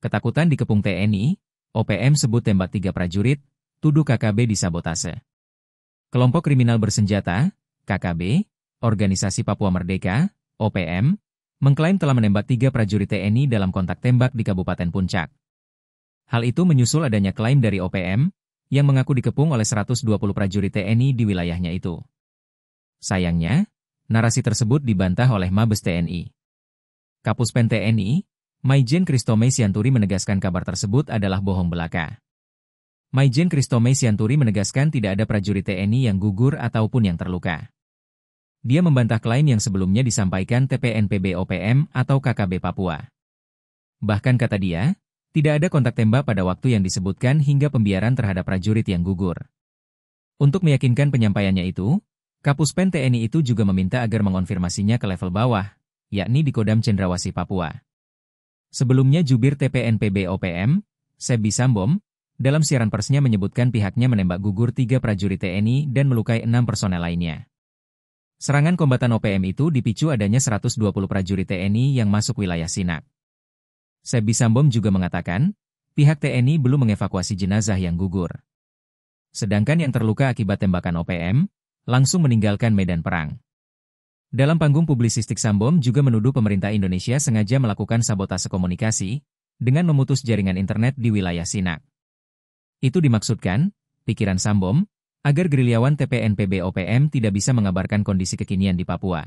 Ketakutan dikepung TNI, OPM sebut tembak 3 prajurit, tuduh KKB disabotase. Kelompok kriminal bersenjata, KKB, Organisasi Papua Merdeka, OPM, mengklaim telah menembak 3 prajurit TNI dalam kontak tembak di Kabupaten Puncak. Hal itu menyusul adanya klaim dari OPM, yang mengaku dikepung oleh 120 prajurit TNI di wilayahnya itu. Sayangnya, narasi tersebut dibantah oleh Mabes TNI. Kapuspen TNI, Maijen Kristome Sianturi menegaskan kabar tersebut adalah bohong belaka. Maijen Kristome Sianturi menegaskan tidak ada prajurit TNI yang gugur ataupun yang terluka. Dia membantah klaim yang sebelumnya disampaikan TPNPB OPM atau KKB Papua. Bahkan kata dia, tidak ada kontak tembak pada waktu yang disebutkan hingga pembiaran terhadap prajurit yang gugur. Untuk meyakinkan penyampaiannya itu, Kapuspen TNI itu juga meminta agar mengonfirmasinya ke level bawah, yakni di Kodam Cendrawasih Papua. Sebelumnya jubir TPNPB OPM, Sebi Sambom, dalam siaran persnya menyebutkan pihaknya menembak gugur 3 prajurit TNI dan melukai 6 personel lainnya. Serangan kombatan OPM itu dipicu adanya 120 prajurit TNI yang masuk wilayah Sinak. Sebi Sambom juga mengatakan, pihak TNI belum mengevakuasi jenazah yang gugur. Sedangkan yang terluka akibat tembakan OPM, langsung meninggalkan medan perang. Dalam panggung publisistik Sambom juga menuduh pemerintah Indonesia sengaja melakukan sabotase komunikasi dengan memutus jaringan internet di wilayah Sinak. Itu dimaksudkan, pikiran Sambom, agar gerilyawan TPNPB OPM tidak bisa mengabarkan kondisi kekinian di Papua.